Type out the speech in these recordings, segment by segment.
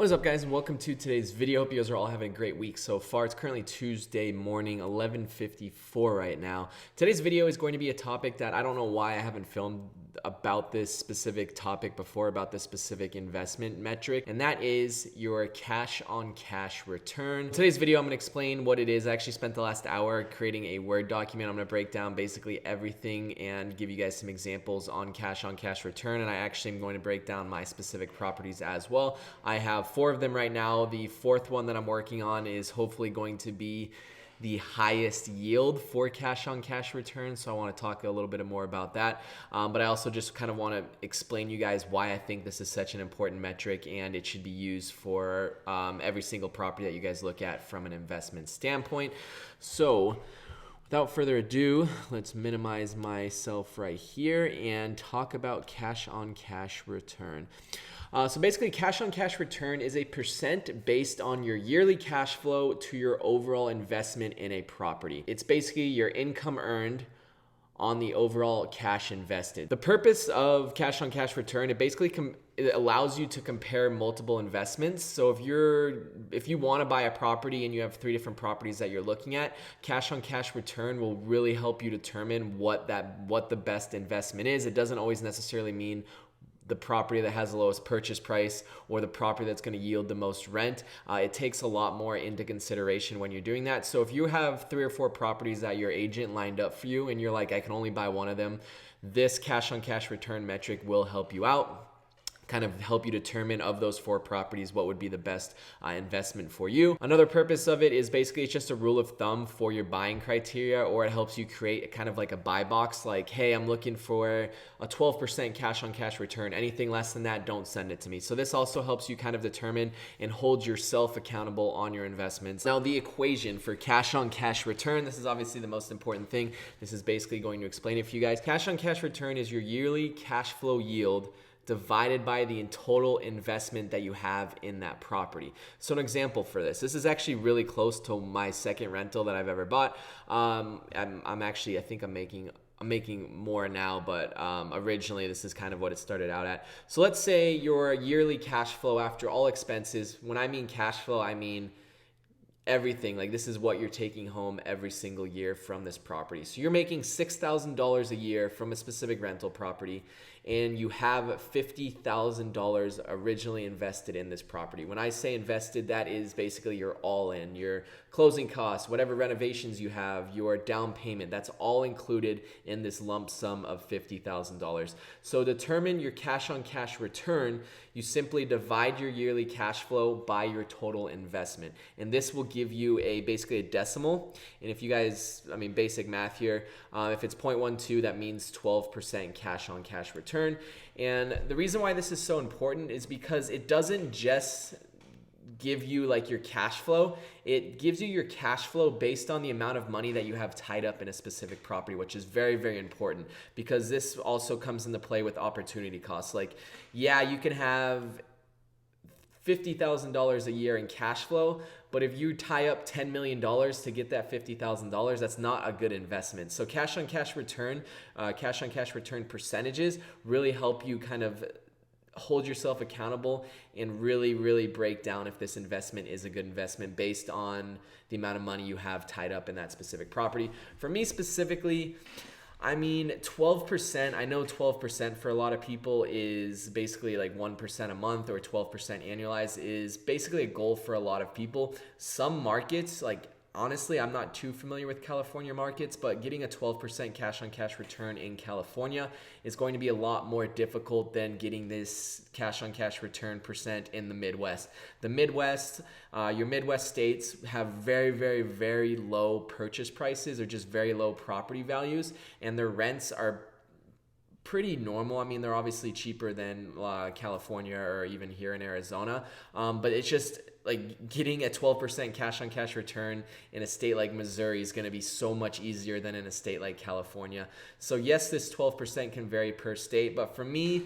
What is up, guys, and welcome to today's video. Hope you guys are all having a great week so far. It's currently Tuesday morning, 11:54 right now. Today's video is going to be a topic that I don't know why I haven't filmed about this specific topic before, about this specific investment metric, and that is your cash on cash return. In today's video, I'm going to explain what it is. I actually spent the last hour creating a Word document. I'm going to break down basically everything and give you guys some examples on cash return, and I actually am going to break down my specific properties as well. I have 4 of them right now. The 4th one that I'm working on is hopefully going to be the highest yield for cash on cash return. So I want to talk a little bit more about that. But I also just kind of want to explain you guys why I think this is such an important metric and it should be used for every single property that you guys look at from an investment standpoint. So without further ado, let's minimize myself right here and talk about cash on cash return. So basically, cash on cash return is a percent based on your yearly cash flow to your overall investment in a property. It's basically your income earned on the overall cash invested. The purpose of cash on cash return, it basically it allows you to compare multiple investments. So if you want to buy a property and you have 3 different properties that you're looking at, cash on cash return will really help you determine what the best investment is. It doesn't always necessarily mean the property that has the lowest purchase price or the property that's going to yield the most rent. It takes a lot more into consideration when you're doing that. So if you have 3 or 4 properties that your agent lined up for you and you're like, I can only buy one of them, this cash on cash return metric will help you out, kind of help you determine of those 4 properties what would be the best investment for you. Another purpose of it is basically it's just a rule of thumb for your buying criteria, or it helps you create kind of like a buy box, like, hey, I'm looking for a 12% cash on cash return. Anything less than that, don't send it to me. So this also helps you kind of determine and hold yourself accountable on your investments. Now, the equation for cash on cash return, this is obviously the most important thing. This is basically going to explain it for you guys. Cash on cash return is your yearly cash flow yield divided by the total investment that you have in that property. So an example for this is actually really close to my second rental that I've ever bought. I'm actually, I think I'm making more now, but originally this is kind of what it started out at. So let's say your yearly cash flow after all expenses, when I mean cash flow, I mean everything. Like, this is what you're taking home every single year from this property. So you're making $6,000 a year from a specific rental property, and you have $50,000 originally invested in this property. When I say invested, that is basically your all in, your closing costs, whatever renovations you have, your down payment, that's all included in this lump sum of $50,000. So determine your cash on cash return. You simply divide your yearly cash flow by your total investment, and this will give you basically a decimal. And if you guys, basic math here, if it's 0.12, that means 12% cash on cash return. And the reason why this is so important is because it doesn't just give you like your cash flow, it gives you your cash flow based on the amount of money that you have tied up in a specific property, which is very, very important, because this also comes into play with opportunity costs. Like, yeah, you can have $50,000 a year in cash flow, but if you tie up $10 million to get that $50,000, that's not a good investment. So cash on cash return percentages really help you kind of hold yourself accountable and really, really break down if this investment is a good investment based on the amount of money you have tied up in that specific property. For me specifically, 12%, I know 12% for a lot of people is basically like 1% a month, or 12% annualized is basically a goal for a lot of people. Some markets, like, honestly, I'm not too familiar with California markets, but getting a 12% cash on cash return in California is going to be a lot more difficult than getting this cash on cash return percent in the Midwest. The Midwest, your Midwest states have very, very, very low purchase prices, or just very low property values, and their rents are pretty normal. They're obviously cheaper than California or even here in Arizona, but it's just like getting a 12% cash on cash return in a state like Missouri is going to be so much easier than in a state like California. So yes, this 12% can vary per state, but for me,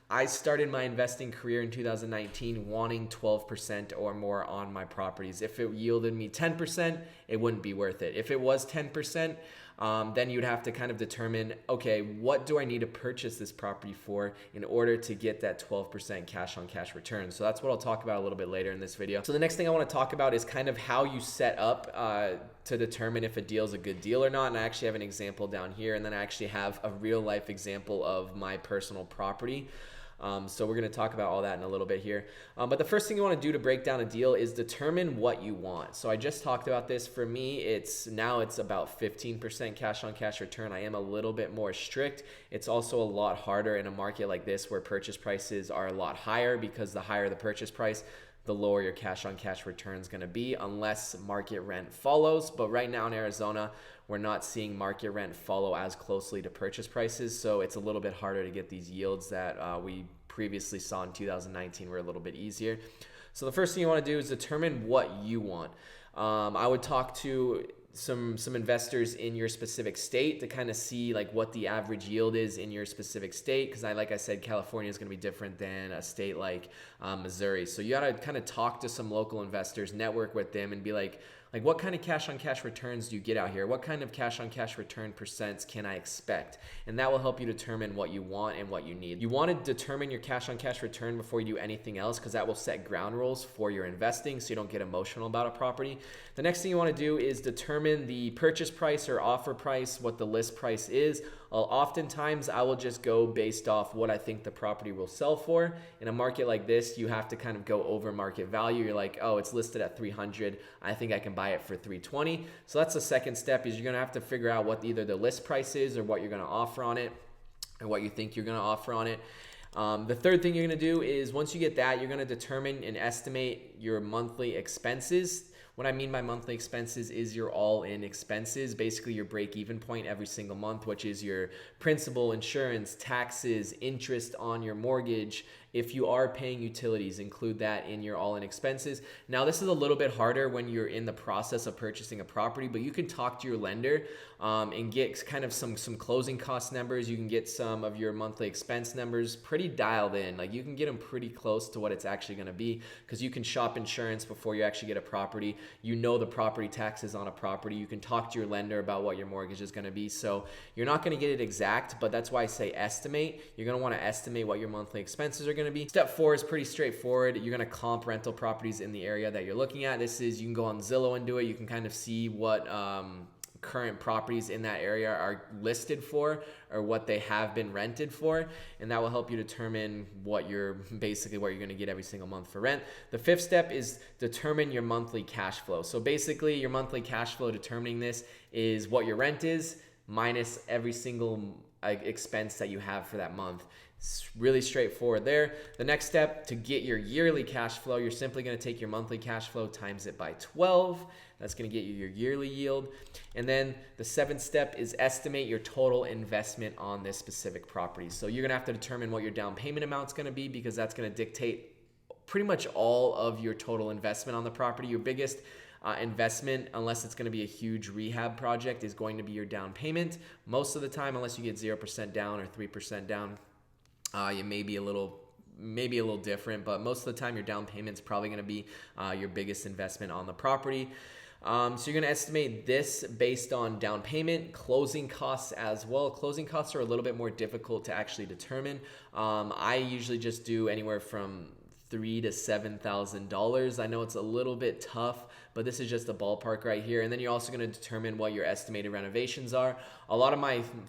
I started my investing career in 2019 wanting 12% or more on my properties. If it yielded me 10%, it wouldn't be worth it. If it was 10%, then you'd have to kind of determine, okay, what do I need to purchase this property for in order to get that 12% cash on cash return? So that's what I'll talk about a little bit later in this video. So the next thing I want to talk about is kind of how you set up to determine if a deal is a good deal or not. And I actually have an example down here, and then I actually have a real life example of my personal property. So we're going to talk about all that in a little bit here. But the first thing you want to do to break down a deal is determine what you want. So I just talked about this. For me, it's about 15% cash on cash return. I am a little bit more strict. It's also a lot harder in a market like this where purchase prices are a lot higher, because the higher the purchase price, the lower your cash on cash return is going to be, unless market rent follows. But right now in Arizona, we're not seeing market rent follow as closely to purchase prices. So it's a little bit harder to get these yields that we previously saw in 2019 were a little bit easier. So the first thing you want to do is determine what you want. I would talk to some investors in your specific state to kind of see like what the average yield is in your specific state, because like I said, California is going to be different than a state like Missouri. So you got to kind of talk to some local investors, network with them, and be like what kind of cash on cash returns do you get out here? What kind of cash on cash return percents can I expect? And that will help you determine what you want and what you need. You want to determine your cash on cash return before you do anything else, because that will set ground rules for your investing so you don't get emotional about a property. The next thing you want to do is determine the purchase price or offer price, what the list price is. Oftentimes I will just go based off what I think the property will sell for. In a market like this, you have to kind of go over market value. You're like, oh, it's listed at 300. I think I can buy it for 320. So that's the second step, is you're going to have to figure out what either the list price is or what you're going to offer on it, or what you think you're going to offer on it. The third thing you're going to do is, once you get that, you're going to determine and estimate your monthly expenses. What I mean by monthly expenses is your all-in expenses, basically your break-even point every single month, which is your principal, insurance, taxes, interest on your mortgage. If you are paying utilities, include that in your all-in expenses. Now, this is a little bit harder when you're in the process of purchasing a property, but you can talk to your lender and get kind of some closing cost numbers. You can get some of your monthly expense numbers pretty dialed in. Like, you can get them pretty close to what it's actually going to be, because you can shop insurance before you actually get a property. You know the property taxes on a property. You can talk to your lender about what your mortgage is going to be. So you're not going to get it exact, but that's why I say estimate. You're going to want to estimate what your monthly expenses are going to be. Step 4 is pretty straightforward. You're going to comp rental properties in the area that you're looking at. This is, you can go on Zillow and do it. You can kind of see what current properties in that area are listed for, or what they have been rented for, and that will help you determine what you're going to get every single month for rent. The fifth step is determine your monthly cash flow. So basically, your monthly cash flow, determining this, is what your rent is minus every single expense that you have for that month. It's really straightforward there. The next step, to get your yearly cash flow, you're simply going to take your monthly cash flow, times it by 12. That's going to get you your yearly yield. And then the seventh step is estimate your total investment on this specific property. So you're going to have to determine what your down payment amount is going to be, because that's going to dictate pretty much all of your total investment on the property. Your biggest investment, unless it's going to be a huge rehab project, is going to be your down payment. Most of the time, unless you get 0% down or 3% down, you may be a little different, but most of the time your down payment is probably going to be your biggest investment on the property. So you're going to estimate this based on down payment, closing costs as well. Closing costs are a little bit more difficult to actually determine. I usually just do anywhere from $3,000 to $7,000. I know it's a little bit tough, but this is just a ballpark right here. And then you're also going to determine what your estimated renovations are.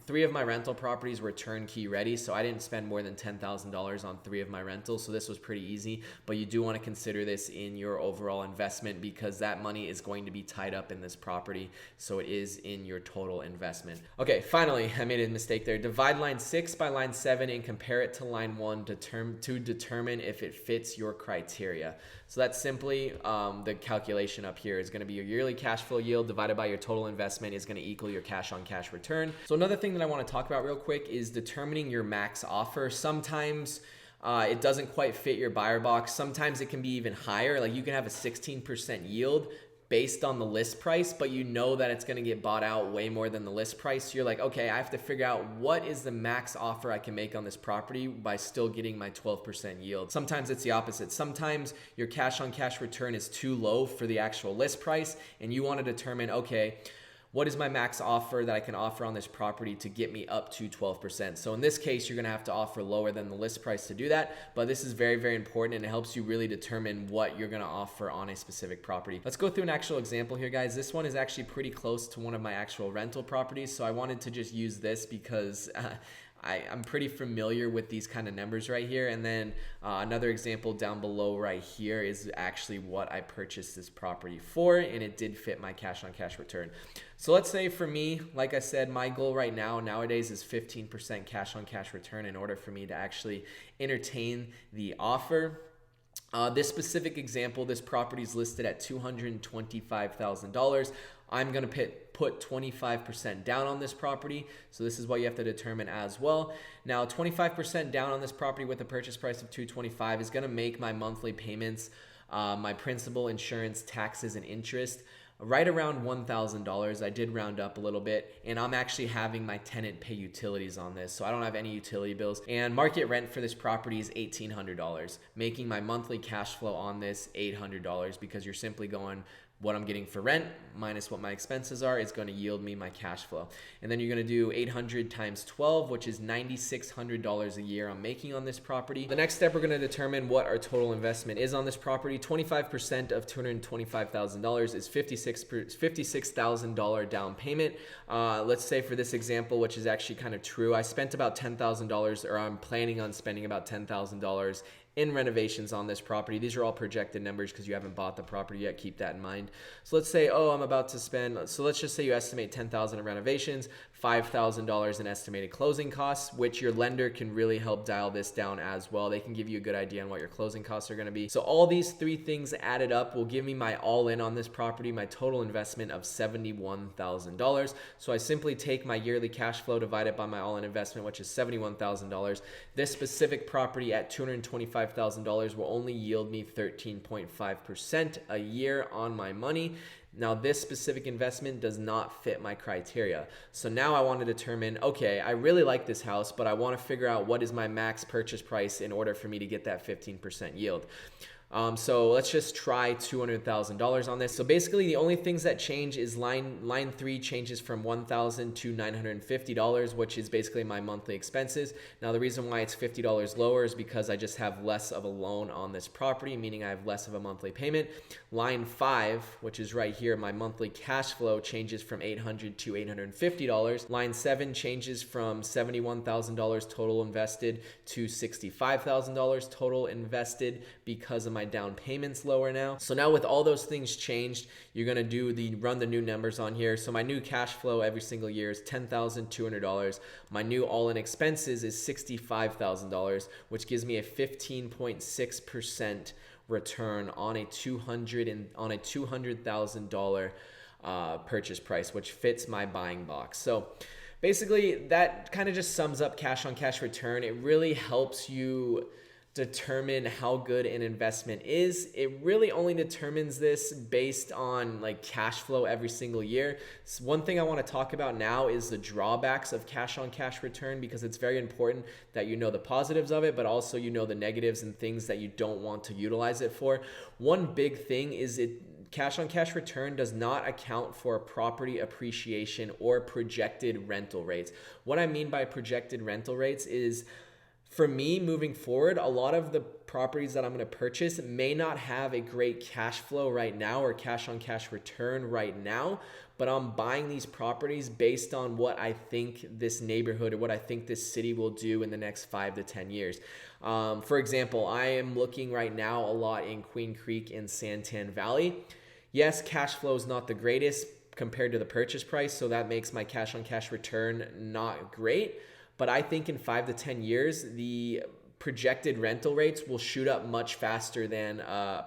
Three of my rental properties were turnkey ready, so I didn't spend more than $10,000 on 3 of my rentals, so this was pretty easy. But you do want to consider this in your overall investment, because that money is going to be tied up in this property, so it is in your total investment. Okay, finally, I made a mistake there. Divide line 6 by line 7 and compare it to line 1 to determine if it fits your criteria. So that's simply the calculation up here is going to be your yearly cash flow yield divided by your total investment is going to equal your cash on cash return. So another thing that I want to talk about real quick is determining your max offer. Sometimes it doesn't quite fit your buyer box. Sometimes it can be even higher. Like, you can have a 16% yield based on the list price, but you know that it's going to get bought out way more than the list price. So you're like, okay, I have to figure out what is the max offer I can make on this property by still getting my 12% yield. Sometimes it's the opposite. Sometimes your cash on cash return is too low for the actual list price, and you want to determine, okay, what is my max offer that I can offer on this property to get me up to 12%. So in this case, you're gonna have to offer lower than the list price to do that, but this is very, very important, and it helps you really determine what you're gonna offer on a specific property. Let's go through an actual example here, guys. This one is actually pretty close to one of my actual rental properties, so I wanted to just use this because I'm pretty familiar with these kind of numbers right here. And then another example down below right here is actually what I purchased this property for, and it did fit my cash on cash return. So let's say for me, like I said, my goal right now nowadays is 15% cash on cash return in order for me to actually entertain the offer. This specific example, this property is listed at $225,000. I'm going to put 25% down on this property. So this is what you have to determine as well. Now, 25% down on this property with a purchase price of $225,000 is going to make my monthly payments, my principal, insurance, taxes, and interest right around $1,000. I did round up a little bit, and I'm actually having my tenant pay utilities on this, so I don't have any utility bills. And market rent for this property is $1,800, making my monthly cash flow on this $800, because you're simply going what I'm getting for rent minus what my expenses are is going to yield me my cash flow. And then you're going to do 800 times 12, which is $9,600 a year I'm making on this property. The next step, we're going to determine what our total investment is on this property. 25% of $225,000 is $56,000 down payment. Let's say for this example, which is actually kind of true, I spent about $10,000, or I'm planning on spending about $10,000 in renovations on this property. These are all projected numbers because you haven't bought the property yet. Keep that in mind. So let's say, I'm about to spend, so let's just say you estimate $10,000 in renovations, $5,000 in estimated closing costs, which your lender can really help dial this down as well. They can give you a good idea on what your closing costs are going to be. So all these three things added up will give me my all-in on this property, my total investment of $71,000. So I simply take my yearly cash flow divided by my all-in investment, which is $71,000. This specific property at $225,000 will only yield me 13.5% a year on my money. Now, this specific investment does not fit my criteria. So now I want to determine, okay, I really like this house, but I want to figure out what is my max purchase price in order for me to get that 15% yield. So let's just try $200,000 on this. So basically the only things that change is line 3 changes from $1,000 to $950, which is basically my monthly expenses. Now the reason why it's $50 lower is because I just have less of a loan on this property, meaning I have less of a monthly payment. Line 5, which is right here, my monthly cash flow changes from $800 to $850. Line 7 changes from $71,000 total invested to $65,000 total invested because of my down payments lower now. So now with all those things changed, you're going to run the new numbers on here. So my new cash flow every single year is $10,200. My new all-in expenses is $65,000, which gives me a 15.6% return on a $200,000 purchase price, which fits my buying box. So basically that kind of just sums up cash on cash return. It really helps you determine how good an investment is. It really only determines this based on like cash flow every single year. So one thing I want to talk about now is the drawbacks of cash on cash return, because it's very important that you know the positives of it, but also you know the negatives and things that you don't want to utilize it for. One big thing is cash on cash return does not account for property appreciation or projected rental rates. What I mean by projected rental rates is, for me, moving forward, a lot of the properties that I'm going to purchase may not have a great cash flow right now or cash on cash return right now, but I'm buying these properties based on what I think this neighborhood or what I think this city will do in the next 5 to 10 years. For example, I am looking right now a lot in Queen Creek and Santan Valley. Yes, cash flow is not the greatest compared to the purchase price, so that makes my cash on cash return not great. But I think in 5 to 10 years, the projected rental rates will shoot up much faster than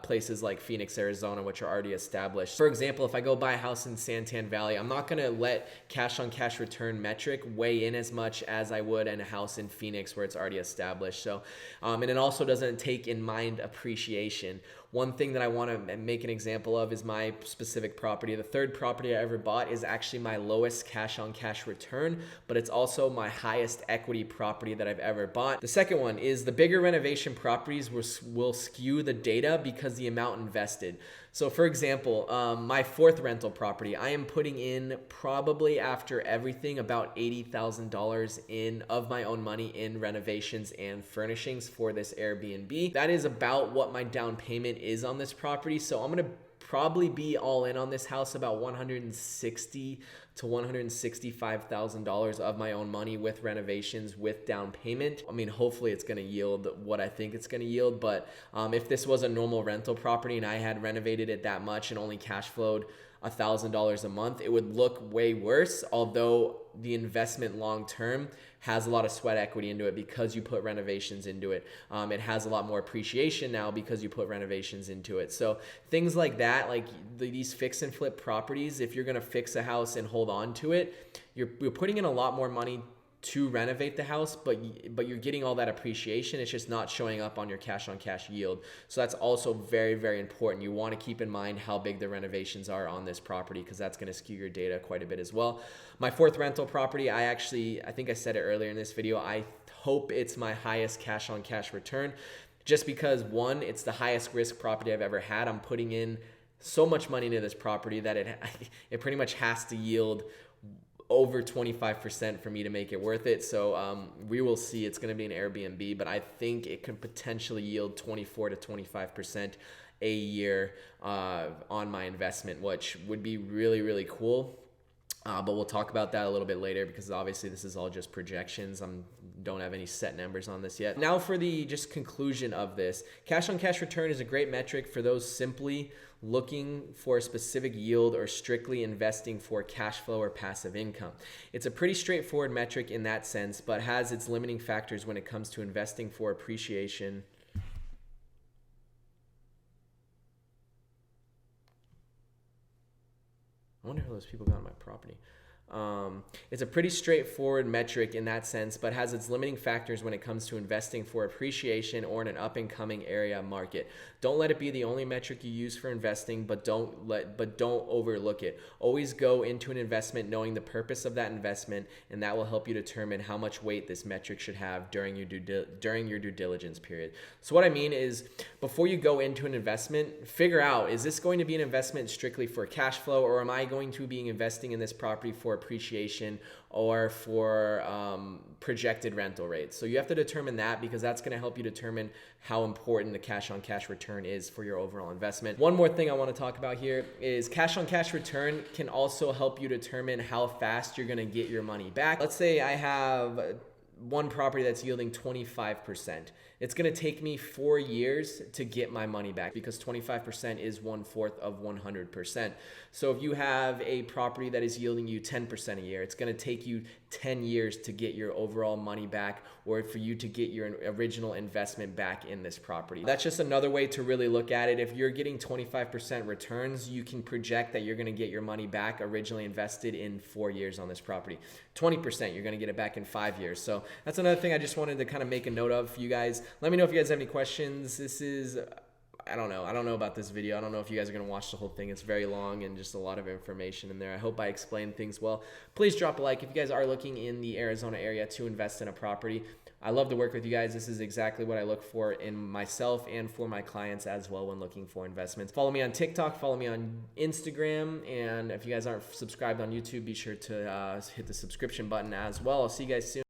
places like Phoenix, Arizona, which are already established. For example, if I go buy a house in Santan Valley, I'm not going to let cash on cash return metric weigh in as much as I would in a house in Phoenix where it's already established. So, and it also doesn't take in mind appreciation. One thing that I want to make an example of is my specific property. The third property I ever bought is actually my lowest cash on cash return, but it's also my highest equity property that I've ever bought. The second one is the bigger renovation properties will skew the data because the amount invested. So for example, my fourth rental property, I am putting in probably after everything about $80,000 in of my own money in renovations and furnishings for this Airbnb. That is about what my down payment is on this property. So I'm gonna probably be all in on this house about $160,000 to $165,000 of my own money with renovations, with down payment. I mean, hopefully it's gonna yield what I think it's gonna yield, but if this was a normal rental property and I had renovated it that much and only cash flowed $1,000 a month, it would look way worse, although the investment long term has a lot of sweat equity into it because you put renovations into it. It has a lot more appreciation now because you put renovations into it. So things like that, like these fix and flip properties, if you're gonna fix a house and hold on to it, you're putting in a lot more money to renovate the house, but you're getting all that appreciation. It's just not showing up on your cash on cash yield. So that's also very, very important. You want to keep in mind how big the renovations are on this property because that's going to skew your data quite a bit as well. My fourth rental property, I think I said it earlier in this video, I hope it's my highest cash on cash return just because one, it's the highest risk property I've ever had. I'm putting in so much money into this property that it pretty much has to yield over 25% for me to make it worth it. So we will see. It's going to be an Airbnb, but I think it could potentially yield 24 to 25% a year on my investment, which would be really, really cool. But we'll talk about that a little bit later because obviously this is all just projections. Don't have any set numbers on this yet. Now for the just conclusion of this, cash on cash return is a great metric for those simply looking for a specific yield or strictly investing for cash flow or passive income. It's a pretty straightforward metric in that sense, but has its limiting factors when it comes to investing for appreciation. I wonder how those people got on my property. It's a pretty straightforward metric in that sense, but has its limiting factors when it comes to investing for appreciation or in an up-and-coming area market. Don't let it be the only metric you use for investing, but don't overlook it. Always go into an investment knowing the purpose of that investment, and that will help you determine how much weight this metric should have during your due diligence period. So what I mean is, before you go into an investment, figure out, is this going to be an investment strictly for cash flow, or am I going to be investing in this property for appreciation or for projected rental rates? So you have to determine that because that's going to help you determine how important the cash on cash return is for your overall investment. One more thing I want to talk about here is cash on cash return can also help you determine how fast you're going to get your money back. Let's say I have one property that's yielding 25%. It's going to take me 4 years to get my money back because 25% is 1/4 of 100%. So if you have a property that is yielding you 10% a year, it's going to take you 10 years to get your overall money back or for you to get your original investment back in this property. That's just another way to really look at it. If you're getting 25% returns, you can project that you're going to get your money back originally invested in 4 years on this property. 20%, you're going to get it back in 5 years. So that's another thing I just wanted to kind of make a note of for you guys. Let me know if you guys have any questions. This is, I don't know about this video. I don't know if you guys are going to watch the whole thing. It's very long and just a lot of information in there. I hope I explained things well. Please drop a like if you guys are looking in the Arizona area to invest in a property. I love to work with you guys. This is exactly what I look for in myself and for my clients as well when looking for investments. Follow me on TikTok, follow me on Instagram, and if you guys aren't subscribed on YouTube, be sure to hit the subscription button as well. I'll see you guys soon.